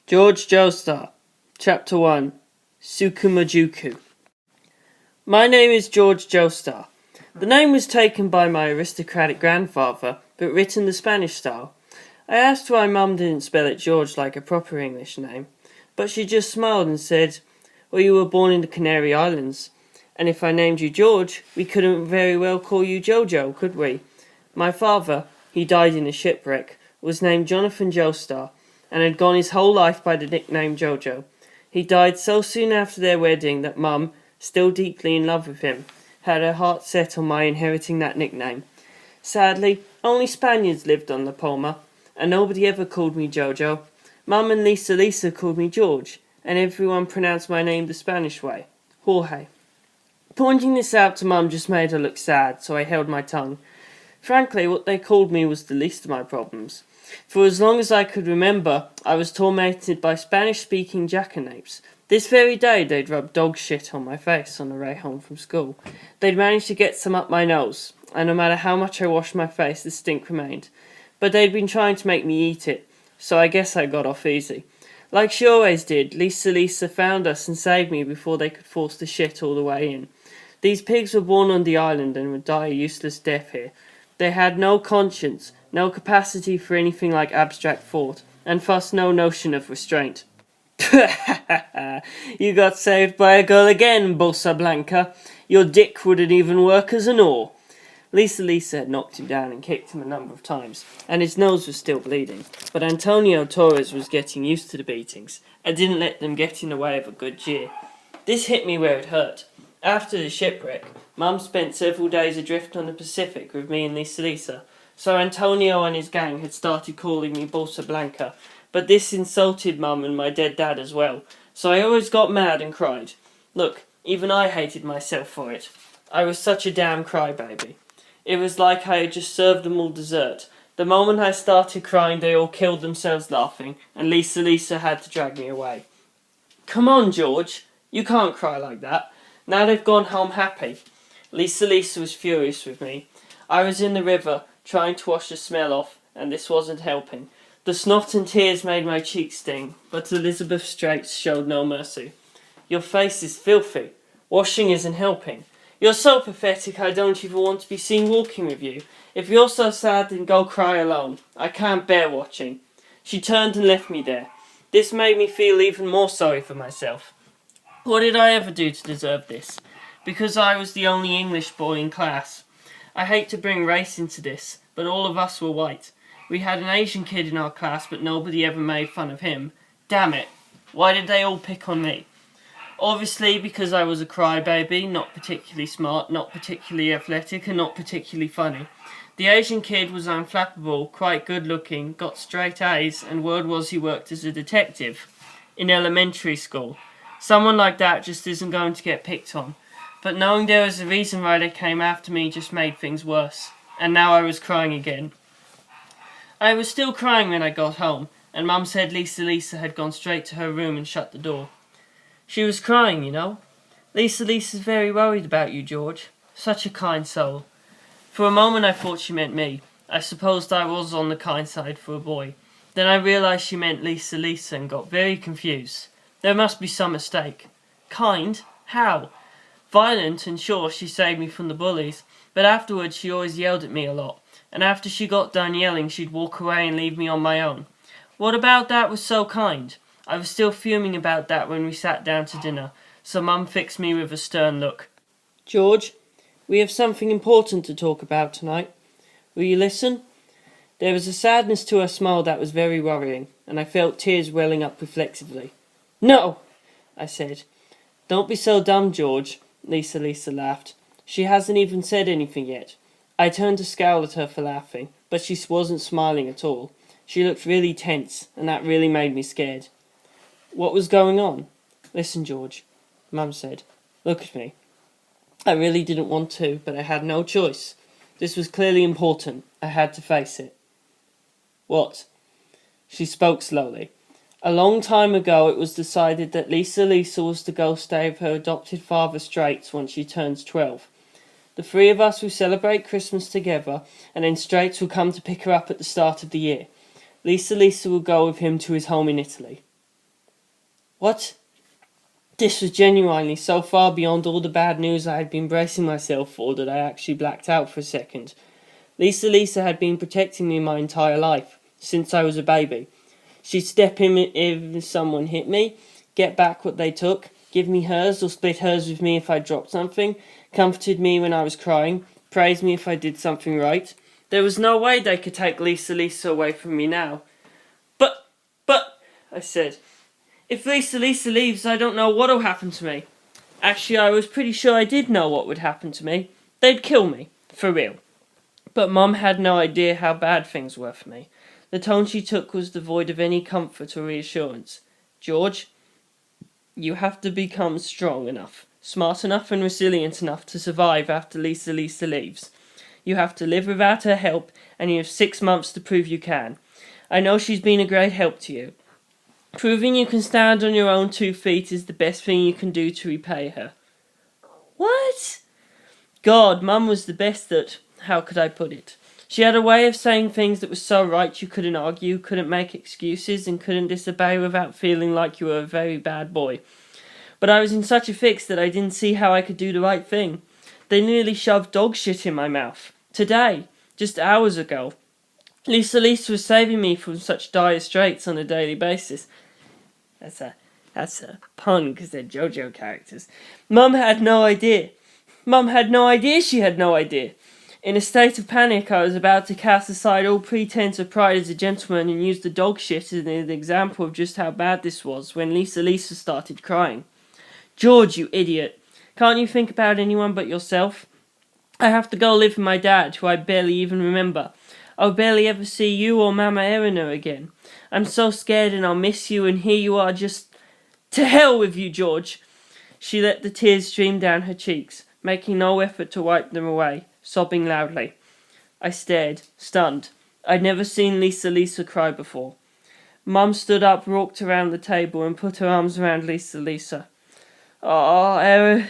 Jorge Joestar, Chapter 1, Tsukumojuku. My name is Jorge Joestar. The name was taken by my aristocratic grandfather, but written the Spanish style. I asked why Mum didn't spell it George like a proper English name, but she just smiled and said, "Well, you were born in the Canary Islands, and if I named you George, we couldn't very well call you Jojo, could we?" My father, he died in a shipwreck, was named Jonathan Joestar, and had gone his whole life by the nickname Jojo. He died so soon after their wedding that Mum, still deeply in love with him, had her heart set on my inheriting that nickname. Sadly, only Spaniards lived on La Palma, and nobody ever called me Jojo. Mum and Lisa called me George, and everyone pronounced my name the Spanish way, Jorge. Pointing this out to Mum just made her look sad, so I held my tongue. Frankly, what they called me was the least of my problems. For as long as I could remember, I was tormented by Spanish-speaking jackanapes. This very day they'd rub dog shit on my face on the way home from school. They'd managed to get some up my nose, and no matter how much I washed my face, the stink remained. But they'd been trying to make me eat it, so I guess I got off easy. Like she always did, Lisa found us and saved me before they could force the shit all the way in. These pigs were born on the island and would die a useless death here. They had no conscience, no capacity for anything like abstract thought, and thus no notion of restraint. "You got saved by a girl again, Bolsa Blanca. Your dick wouldn't even work as an oar." Lisa had knocked him down and kicked him a number of times, and his nose was still bleeding. But Antonio Torres was getting used to the beatings, and didn't let them get in the way of a good jeer. This hit me where it hurt. After the shipwreck, Mum spent several days adrift on the Pacific with me and Lisa, so Antonio and his gang had started calling me Bolsa Blanca, but this insulted Mum and my dead dad as well, so I always got mad and cried. Look, even I hated myself for it. I was such a damn crybaby. It was like I had just served them all dessert. The moment I started crying, they all killed themselves laughing, and Lisa had to drag me away. "Come on, George, you can't cry like that. Now they've gone home happy." Lisa was furious with me. I was in the river, trying to wash the smell off, and this wasn't helping. The snot and tears made my cheeks sting, but Elizabeth Straits showed no mercy. "Your face is filthy. Washing isn't helping. You're so pathetic I don't even want to be seen walking with you. If you're so sad, then go cry alone. I can't bear watching." She turned and left me there. This made me feel even more sorry for myself. What did I ever do to deserve this? Because I was the only English boy in class. I hate to bring race into this, but all of us were white. We had an Asian kid in our class, but nobody ever made fun of him. Damn it. Why did they all pick on me? Obviously because I was a crybaby, not particularly smart, not particularly athletic, and not particularly funny. The Asian kid was unflappable, quite good looking, got straight A's, and word was he worked as a detective in elementary school. Someone like that just isn't going to get picked on. But knowing there was a reason why they came after me just made things worse. And now I was crying again. I was still crying when I got home, and Mum said Lisa had gone straight to her room and shut the door. She was crying, you know. Lisa's very worried about you, George. Such a kind soul." For a moment I thought she meant me. I supposed I was on the kind side for a boy. Then I realized she meant Lisa and got very confused. There must be some mistake. Kind? How? Violent, and sure, she saved me from the bullies, but afterwards she always yelled at me a lot, and after she got done yelling she'd walk away and leave me on my own. What about that was so kind? I was still fuming about that when we sat down to dinner, so Mum fixed me with a stern look. "George, we have something important to talk about tonight. Will you listen?" There was a sadness to her smile that was very worrying, and I felt tears welling up reflexively. "No," I said. "Don't be so dumb, George," Lisa laughed. "She hasn't even said anything yet." I turned to scowl at her for laughing, but she wasn't smiling at all. She looked really tense, and that really made me scared. "What was going on?" "Listen, George," Mum said. "Look at me." I really didn't want to, but I had no choice. This was clearly important. I had to face it. "What?" She spoke slowly. "A long time ago it was decided that Lisa was to go stay with her adopted father Straits when she turns 12. The three of us will celebrate Christmas together, and then Straits will come to pick her up at the start of the year. Lisa will go with him to his home in Italy." What? This was genuinely so far beyond all the bad news I had been bracing myself for that I actually blacked out for a second. Lisa had been protecting me my entire life, since I was a baby. She'd step in if someone hit me, get back what they took, give me hers or split hers with me if I dropped something, comforted me when I was crying, praised me if I did something right. There was no way they could take Lisa away from me now. But, I said, if Lisa leaves, I don't know what'll happen to me. Actually, I was pretty sure I did know what would happen to me. They'd kill me, for real. But Mum had no idea how bad things were for me. The tone she took was devoid of any comfort or reassurance. George, you have to become strong enough, smart enough and resilient enough to survive after Lisa leaves. You have to live without her help, and you have 6 months to prove you can. I know she's been a great help to you. Proving you can stand on your own 2 feet is the best thing you can do to repay her. What? God, Mum was the best at, how could I put it? She had a way of saying things that was so right you couldn't argue, couldn't make excuses, and couldn't disobey without feeling like you were a very bad boy. But I was in such a fix that I didn't see how I could do the right thing. They nearly shoved dog shit in my mouth. Today. Just hours ago. Lisa was saving me from such dire straits on a daily basis. That's a pun because they're Jojo characters. Mum had no idea. Mum had no idea she had no idea. In a state of panic, I was about to cast aside all pretense of pride as a gentleman and use the dog shit as an example of just how bad this was when Lisa started crying. George, you idiot. Can't you think about anyone but yourself? I have to go live with my dad, who I barely even remember. I'll barely ever see you or Mama Erina again. I'm so scared and I'll miss you, and here you are just... To hell with you, George! She let the tears stream down her cheeks, making no effort to wipe them away, sobbing loudly. I stared, stunned. I'd never seen Lisa cry before. Mum stood up, walked around the table, and put her arms around Lisa. Oh,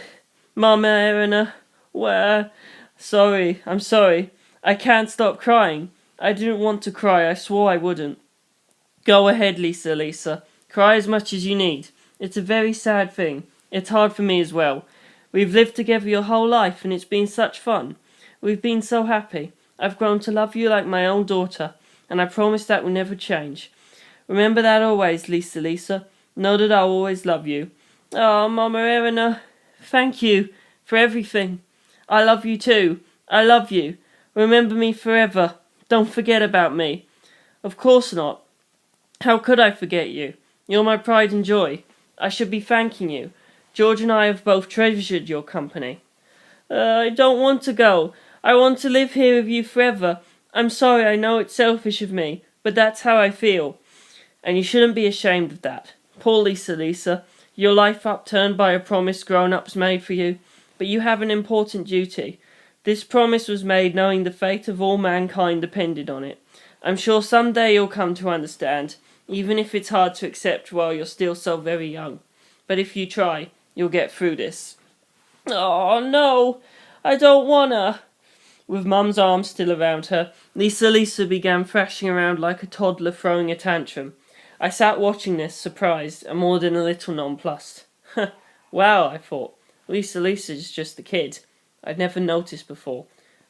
Mama Erina, where... I'm sorry. I can't stop crying. I didn't want to cry, I swore I wouldn't. Go ahead, Lisa. Cry as much as you need. It's a very sad thing. It's hard for me as well. We've lived together your whole life and it's been such fun. We've been so happy. I've grown to love you like my own daughter, and I promise that will never change. Remember that always, Lisa. Know that I'll always love you. Oh, Mama Erina, thank you for everything. I love you too. I love you. Remember me forever. Don't forget about me. Of course not. How could I forget you? You're my pride and joy. I should be thanking you. George and I have both treasured your company. I don't want to go. I want to live here with you forever. I'm sorry, I know it's selfish of me, but that's how I feel. And you shouldn't be ashamed of that. Poor Lisa. Your life upturned by a promise grown-ups made for you. But you have an important duty. This promise was made knowing the fate of all mankind depended on it. I'm sure someday you'll come to understand, even if it's hard to accept while you're still so very young. But if you try, you'll get through this. Oh, no, I don't wanna. With Mum's arms still around her, Lisa began thrashing around like a toddler throwing a tantrum. I sat watching this, surprised, and more than a little nonplussed. Wow, I thought. Lisa's just a kid. I'd never noticed before.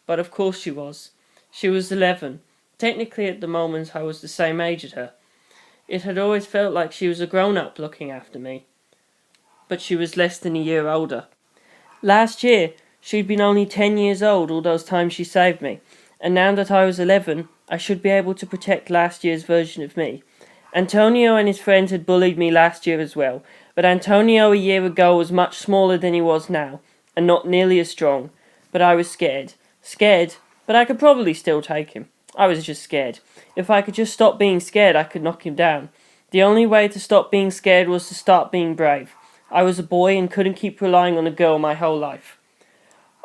But of course she was. She was 11. Technically at the moment I was the same age as her. It had always felt like she was a grown-up looking after me. But she was less than a year older. Last year, she'd been only 10 years old all those times she saved me. And now that I was 11, I should be able to protect last year's version of me. Antonio and his friends had bullied me last year as well, but Antonio a year ago was much smaller than he was now, and not nearly as strong. But I was scared. Scared, but I could probably still take him. I was just scared. If I could just stop being scared, I could knock him down. The only way to stop being scared was to start being brave. I was a boy and couldn't keep relying on a girl my whole life.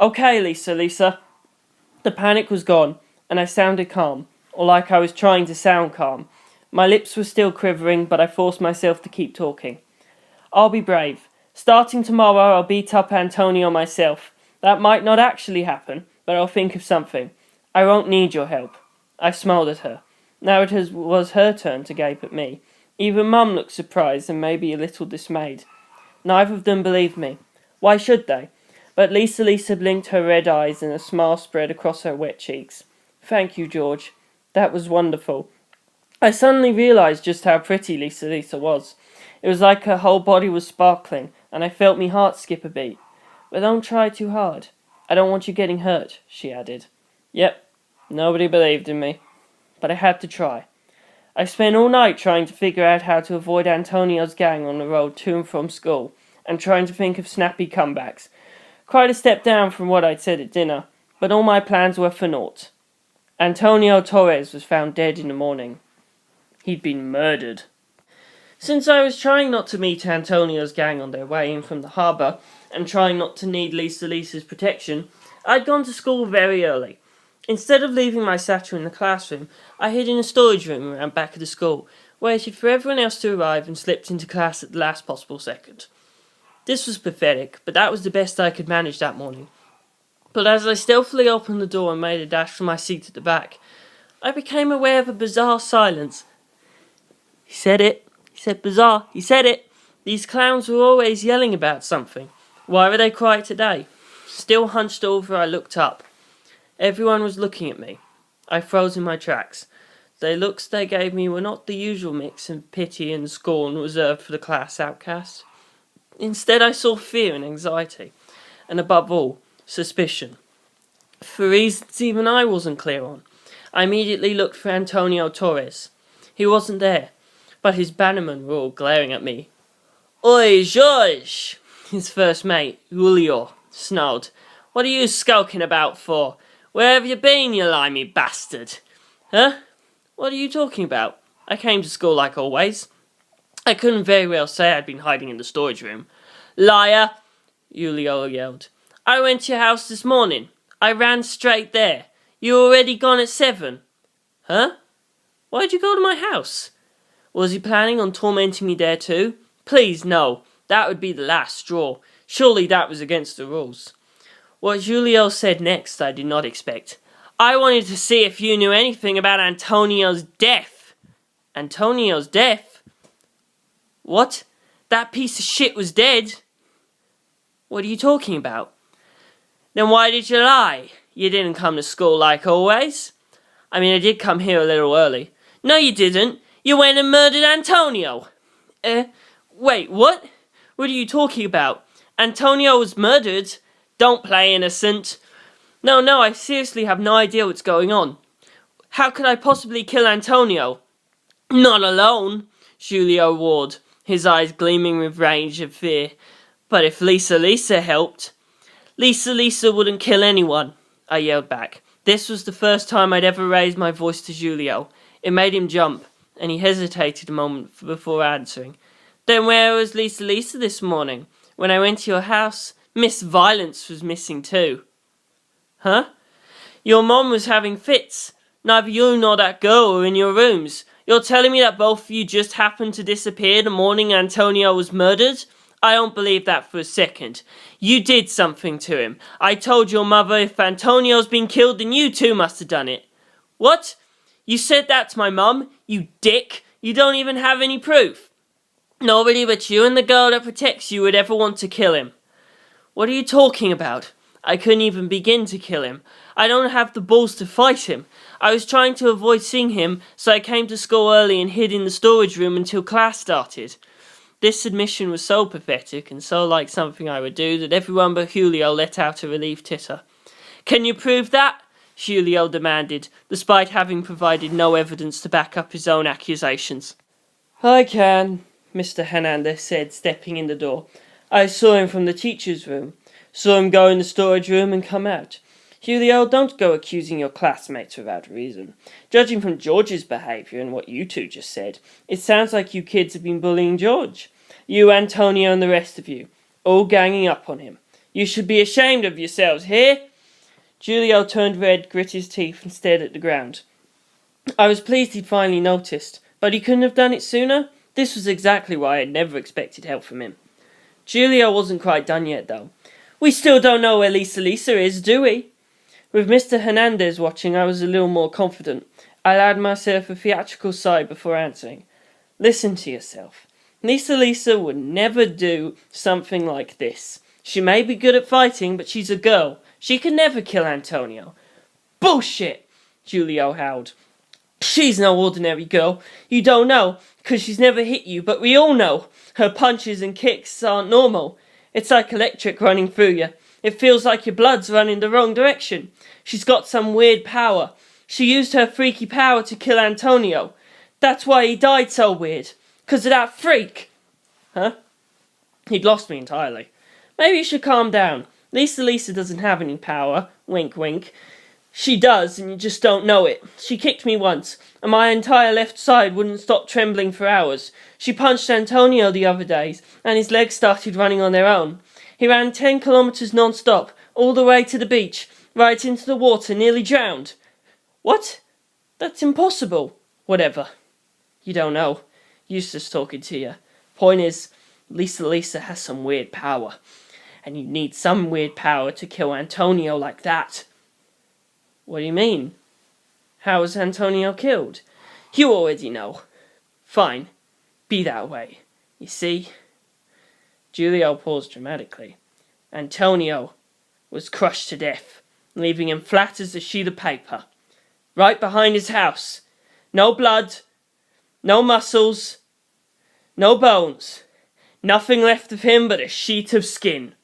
Okay, Lisa. The panic was gone, and I sounded calm, or like I was trying to sound calm. My lips were still quivering, but I forced myself to keep talking. I'll be brave. Starting tomorrow, I'll beat up Antonio myself. That might not actually happen, but I'll think of something. I won't need your help. I smiled at her. Now it was her turn to gape at me. Even Mum looked surprised and maybe a little dismayed. Neither of them believed me. Why should they? But Lisa blinked her red eyes and a smile spread across her wet cheeks. Thank you, George. That was wonderful. I suddenly realised just how pretty Lisa was. It was like her whole body was sparkling, and I felt me heart skip a beat. But don't try too hard. I don't want you getting hurt, she added. Yep, nobody believed in me. But I had to try. I spent all night trying to figure out how to avoid Antonio's gang on the road to and from school, and trying to think of snappy comebacks. Quite a step down from what I'd said at dinner, but all my plans were for naught. Antonio Torres was found dead in the morning. He'd been murdered. Since I was trying not to meet Antonio's gang on their way in from the harbour, and trying not to need Lisa's protection, I'd gone to school very early. Instead of leaving my satchel in the classroom, I hid in a storage room around back of the school, waited for everyone else to arrive and slipped into class at the last possible second. This was pathetic, but that was the best I could manage that morning. But as I stealthily opened the door and made a dash for my seat at the back, I became aware of a bizarre silence. He said it. He said bizarre. He said it. These clowns were always yelling about something. Why were they quiet today? Still hunched over, I looked up. Everyone was looking at me. I froze in my tracks. The looks they gave me were not the usual mix of pity and scorn reserved for the class outcast. Instead, I saw fear and anxiety, and above all, suspicion. For reasons even I wasn't clear on, I immediately looked for Antonio Torres. He wasn't there, but his bannermen were all glaring at me. Oi, Jorge! His first mate, Julio, snarled. What are you skulking about for? Where have you been, you limey bastard? Huh? What are you talking about? I came to school like always. I couldn't very well say I'd been hiding in the storage room. Liar! Julio yelled. I went to your house this morning. I ran straight there. You were already gone at 7. Huh? Why'd you go to my house? Was he planning on tormenting me there too? Please, no. That would be the last straw. Surely that was against the rules. What Julio said next I did not expect. I wanted to see if you knew anything about Antonio's death. Antonio's death? What? That piece of shit was dead? What are you talking about? Then why did you lie? You didn't come to school like always. I mean, I did come here a little early. No, you didn't. You went and murdered Antonio. Wait, what? What are you talking about? Antonio was murdered? Don't play innocent. No, I seriously have no idea what's going on. How could I possibly kill Antonio? Not alone, Julio roared, his eyes gleaming with rage and fear. But if Lisa helped... Lisa wouldn't kill anyone, I yelled back. This was the first time I'd ever raised my voice to Julio. It made him jump, and he hesitated a moment before answering. Then where was Lisa this morning? When I went to your house, Miss Violence was missing too. Huh? Your mom was having fits. Neither you nor that girl were in your rooms. You're telling me that both of you just happened to disappear the morning Antonio was murdered? I don't believe that for a second. You did something to him. I told your mother if Antonio's been killed, then you too must have done it. What? You said that to my mum? You dick. You don't even have any proof. Nobody but you and the girl that protects you would ever want to kill him. What are you talking about? I couldn't even begin to kill him. I don't have the balls to fight him. I was trying to avoid seeing him, so I came to school early and hid in the storage room until class started. This admission was so pathetic and so like something I would do that everyone but Julio let out a relieved titter. Can you prove that? Julio demanded, despite having provided no evidence to back up his own accusations. I can, Mr. Hernandez said, stepping in the door. I saw him from the teacher's room. Saw him go in the storage room and come out. Julio, don't go accusing your classmates without reason. Judging from George's behaviour and what you two just said, it sounds like you kids have been bullying George. You, Antonio, and the rest of you, all ganging up on him. You should be ashamed of yourselves, hear? Julio turned red, grit his teeth, and stared at the ground. I was pleased he'd finally noticed, but he couldn't have done it sooner. This was exactly why I had never expected help from him. Julio wasn't quite done yet, though. We still don't know where Lisa is, do we? With Mr. Hernandez watching, I was a little more confident. I allowed myself a theatrical sigh before answering. Listen to yourself. Lisa would never do something like this. She may be good at fighting, but she's a girl. She could never kill Antonio. Bullshit! Julio howled. She's no ordinary girl. You don't know, 'cause she's never hit you, but we all know. Her punches and kicks aren't normal. It's like electric running through you. It feels like your blood's running the wrong direction. She's got some weird power. She used her freaky power to kill Antonio. That's why he died so weird. 'Cause of that freak. Huh? He'd lost me entirely. Maybe you should calm down. Lisa doesn't have any power. Wink, wink. She does, and you just don't know it. She kicked me once, and my entire left side wouldn't stop trembling for hours. She punched Antonio the other day, and his legs started running on their own. He ran 10 kilometers non-stop, all the way to the beach, right into the water, nearly drowned. What? That's impossible. Whatever. You don't know. Eustace talking to you. Point is, Lisa has some weird power. And you need some weird power to kill Antonio like that. What do you mean? How was Antonio killed? You already know. Fine. Be that way. You see? Julio paused dramatically. Antonio was crushed to death, leaving him flat as a sheet of paper. Right behind his house. No blood. No muscles. No bones. Nothing left of him but a sheet of skin.